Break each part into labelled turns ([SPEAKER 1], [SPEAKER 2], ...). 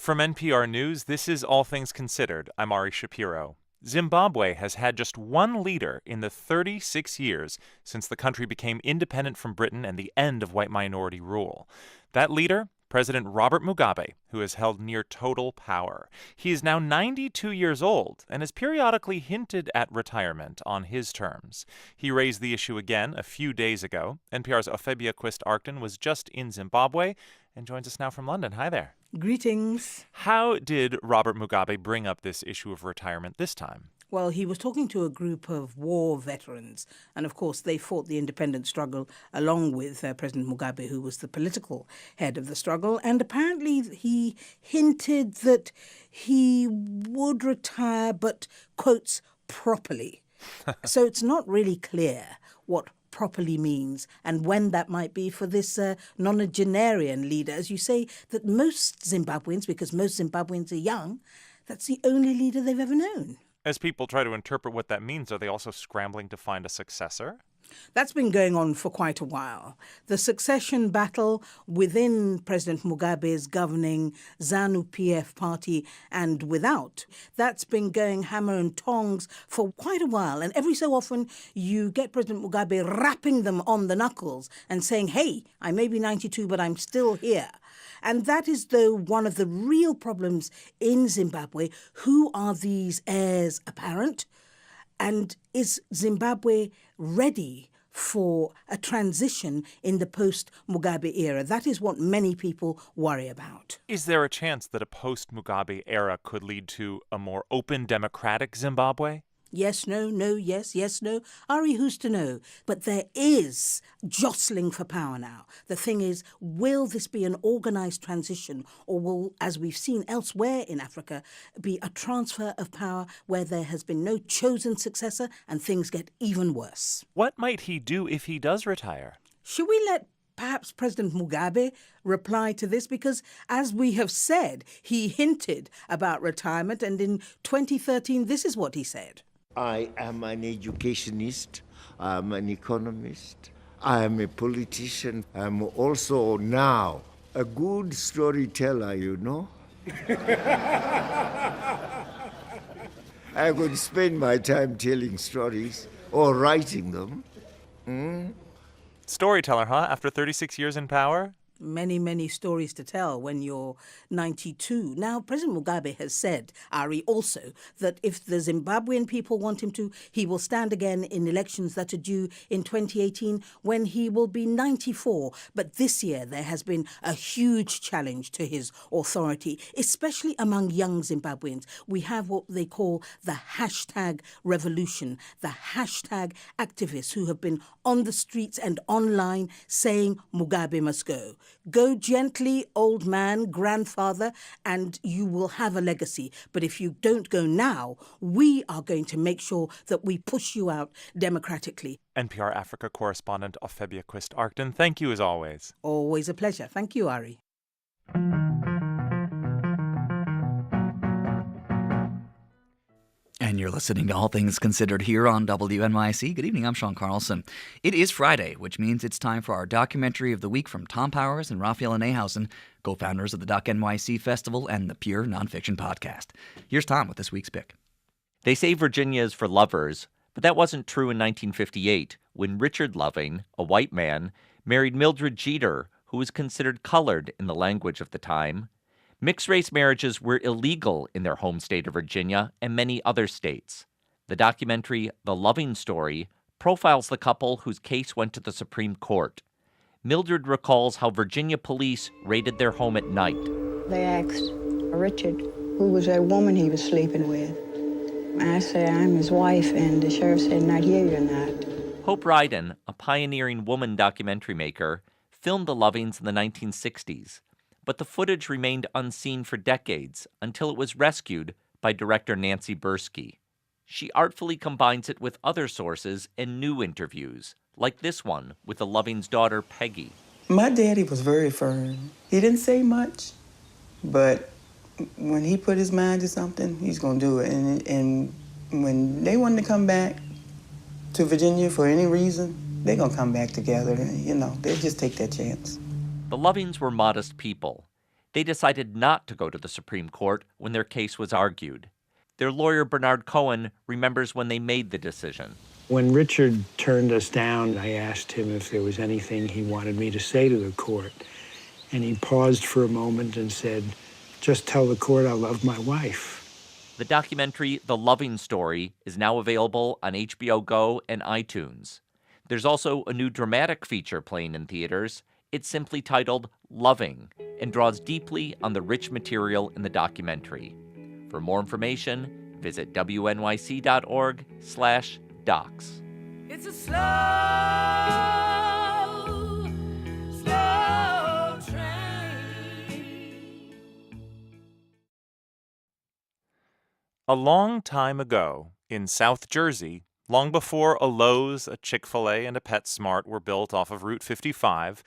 [SPEAKER 1] From NPR News, this is All Things Considered. I'm Ari Shapiro. Zimbabwe has had just one leader in the 36 years since the country became independent from Britain and the end of white minority rule. That leader, President Robert Mugabe, who has held near total power. He is now 92 years old and has periodically hinted at retirement on his terms. He raised the issue again a few days ago. NPR's Ophebia Quist-Arcton was just in Zimbabwe and joins us now from London. Hi there.
[SPEAKER 2] Greetings.
[SPEAKER 1] How did Robert Mugabe bring up this issue of retirement this time?
[SPEAKER 2] Well, he was talking to a group of war veterans, and of course they fought the independence struggle along with President Mugabe, who was the political head of the struggle, and apparently he hinted that he would retire, but, quotes, properly. So it's not really clear what properly means and when that might be for this nonagenarian leader. As you say, that most Zimbabweans, because most Zimbabweans are young, that's the only leader they've ever known.
[SPEAKER 1] As people try to interpret what that means, are they also scrambling to find a successor?
[SPEAKER 2] That's been going on for quite a while. The succession battle within President Mugabe's governing ZANU-PF party and without, that's been going hammer and tongs for quite a while. And every so often you get President Mugabe rapping them on the knuckles and saying, hey, I may be 92, but I'm still here. And that is, though, one of the real problems in Zimbabwe. Who are these heirs apparent? And is Zimbabwe ready for a transition in the post-Mugabe era? That is what many people worry about.
[SPEAKER 1] Is there a chance that a post-Mugabe era could lead to a more open, democratic Zimbabwe?
[SPEAKER 2] Yes, no, no, yes, yes, no. Ari, who's to know? But there is jostling for power now. The thing is, will this be an organized transition, or will, as we've seen elsewhere in Africa, be a transfer of power where there has been no chosen successor and things get even worse?
[SPEAKER 1] What might he do if he does retire?
[SPEAKER 2] Should we let perhaps President Mugabe reply to this? Because, as we have said, he hinted about retirement, and in 2013, this is what he said.
[SPEAKER 3] I am an educationist, I'm an economist, I am a politician, I'm also now a good storyteller, you know. I could spend my time telling stories or writing them.
[SPEAKER 1] Storyteller, huh? After 36 years in power?
[SPEAKER 2] Many, many stories to tell when you're 92. Now, President Mugabe has said, Ari, also, that if the Zimbabwean people want him to, he will stand again in elections that are due in 2018 when he will be 94. But this year, there has been a huge challenge to his authority, especially among young Zimbabweans. We have what they call the hashtag revolution, the hashtag activists who have been on the streets and online saying Mugabe must go. Go gently, old man, grandfather, and you will have a legacy. But if you don't go now, we are going to make sure that we push you out democratically.
[SPEAKER 1] NPR Africa correspondent Ophebia Quist-Arcton, thank you as always.
[SPEAKER 2] Always a pleasure. Thank you, Ari.
[SPEAKER 4] And you're listening to All Things Considered here on WNYC. Good evening, I'm Sean Carlson. It is Friday, which means it's time for our documentary of the week from Tom Powers and Raphael Nehausen, co-founders of the Doc NYC Festival and the Pure Nonfiction Podcast. Here's Tom with this week's pick.
[SPEAKER 5] They say Virginia is for lovers, but that wasn't true in 1958 when Richard Loving, a white man, married Mildred Jeter, who was considered colored in the language of the time. Mixed-race marriages were illegal in their home state of Virginia and many other states. The documentary The Loving Story profiles the couple whose case went to the Supreme Court. Mildred recalls how Virginia police raided their home at night.
[SPEAKER 6] They asked Richard who was that woman he was sleeping with. I said, I'm his wife, and the sheriff said, not here, you're not.
[SPEAKER 5] Hope Ryden, a pioneering woman documentary maker, filmed the Lovings in the 1960s. But the footage remained unseen for decades until it was rescued by director Nancy Bursky. She artfully combines it with other sources and new interviews, like this one with the Loving's daughter, Peggy.
[SPEAKER 7] My daddy was very firm. He didn't say much, but when he put his mind to something, he's going to do it. And when they wanted to come back to Virginia for any reason, they're going to come back together. You know, they'll just take that chance.
[SPEAKER 5] The Lovings were modest people. They decided not to go to the Supreme Court when their case was argued. Their lawyer, Bernard Cohen, remembers when they made the decision.
[SPEAKER 8] When Richard turned us down, I asked him if there was anything he wanted me to say to the court. And he paused for a moment and said, "Just tell the court I love my wife."
[SPEAKER 5] The documentary The Loving Story is now available on HBO Go and iTunes. There's also a new dramatic feature playing in theaters. It's simply titled Loving and draws deeply on the rich material in the documentary. For more information, visit wnyc.org/docs.
[SPEAKER 9] It's a slow train.
[SPEAKER 1] A long time ago, in South Jersey, long before a Lowe's, a Chick-fil-A, and a PetSmart were built off of Route 55,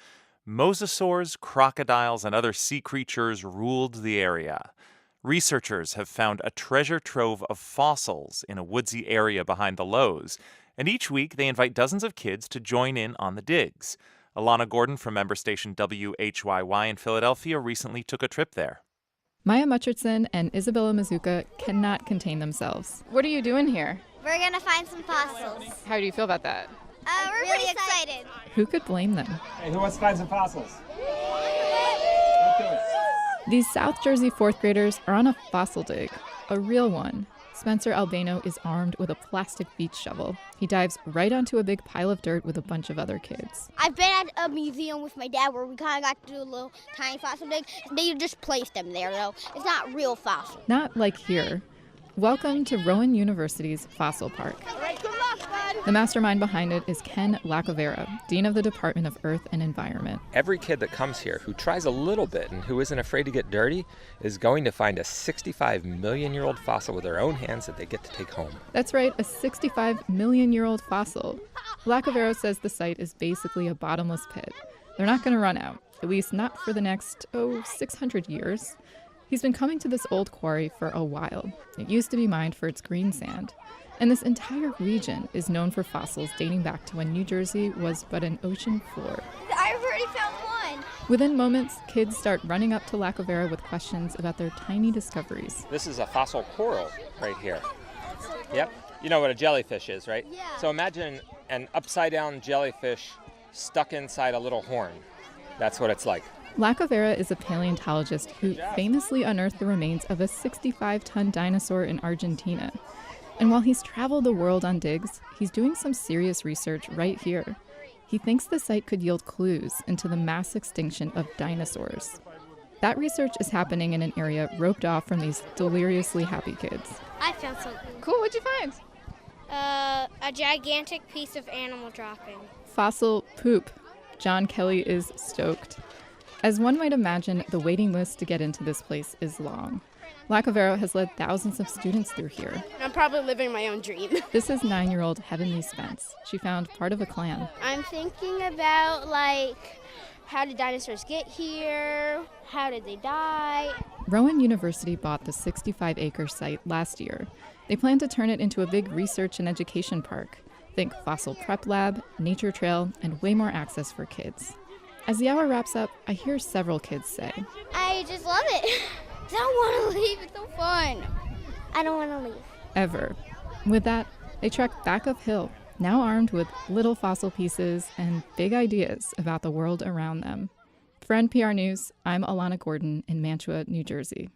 [SPEAKER 1] mosasaurs, crocodiles, and other sea creatures ruled the area. Researchers have found a treasure trove of fossils in a woodsy area behind the Lowe's, and each week they invite dozens of kids to join in on the digs. Alana Gordon from member station WHYY in Philadelphia recently took a trip there.
[SPEAKER 10] Maya Mutcherson and Isabella Mazuka cannot contain themselves. What are you doing here?
[SPEAKER 11] We're going to find some fossils.
[SPEAKER 10] How do you feel about that?
[SPEAKER 11] We're pretty excited.
[SPEAKER 10] Who could blame them?
[SPEAKER 12] Hey, who wants to find some fossils?
[SPEAKER 10] These South Jersey fourth graders are on a fossil dig, a real one. Spencer Albano is armed with a plastic beach shovel. He dives right onto a big pile of dirt with a bunch of other kids.
[SPEAKER 11] I've been at a museum with my dad where we kind of got to do a little tiny fossil dig. They just placed them there, though. It's not real fossil.
[SPEAKER 10] Not like here. Welcome to Rowan University's Fossil Park.
[SPEAKER 11] All right, good luck, bud.
[SPEAKER 10] The mastermind behind it is Ken Lacovera, Dean of the Department of Earth and Environment.
[SPEAKER 12] Every kid that comes here who tries a little bit and who isn't afraid to get dirty is going to find a 65-million-year-old fossil with their own hands that they get to take home.
[SPEAKER 10] That's right, a 65-million-year-old fossil. Lacovera says the site is basically a bottomless pit. They're not going to run out, at least not for the next, 600 years. He's been coming to this old quarry for a while. It used to be mined for its green sand. And this entire region is known for fossils dating back to when New Jersey was but an ocean floor.
[SPEAKER 11] I've already found one.
[SPEAKER 10] Within moments, kids start running up to Lacovera with questions about their tiny discoveries.
[SPEAKER 12] This is a fossil coral right here. Yep. You know what a jellyfish is, right?
[SPEAKER 11] Yeah.
[SPEAKER 12] So imagine an upside-down jellyfish stuck inside a little horn. That's what it's like.
[SPEAKER 10] Lacovera is a paleontologist who famously unearthed the remains of a 65-ton dinosaur in Argentina. And while he's traveled the world on digs, he's doing some serious research right here. He thinks the site could yield clues into the mass extinction of dinosaurs. That research is happening in an area roped off from these deliriously happy kids.
[SPEAKER 11] I found something.
[SPEAKER 10] Cool, what'd you find?
[SPEAKER 11] A gigantic piece of animal dropping.
[SPEAKER 10] Fossil poop. John Kelly is stoked. As one might imagine, the waiting list to get into this place is long. Lacovera has led thousands of students through here.
[SPEAKER 11] I'm probably living my own dream.
[SPEAKER 10] This is 9-year-old Heavenly Spence. She found part of a clan.
[SPEAKER 11] I'm thinking about, how did dinosaurs get here? How did they die?
[SPEAKER 10] Rowan University bought the 65-acre site last year. They plan to turn it into a big research and education park. Think fossil prep lab, nature trail, and way more access for kids. As the hour wraps up, I hear several kids say,
[SPEAKER 11] I just love it. I don't want to leave. It's so fun. I don't want to leave.
[SPEAKER 10] Ever. With that, they trek back uphill, now armed with little fossil pieces and big ideas about the world around them. For NPR News, I'm Alana Gordon in Mantua, New Jersey.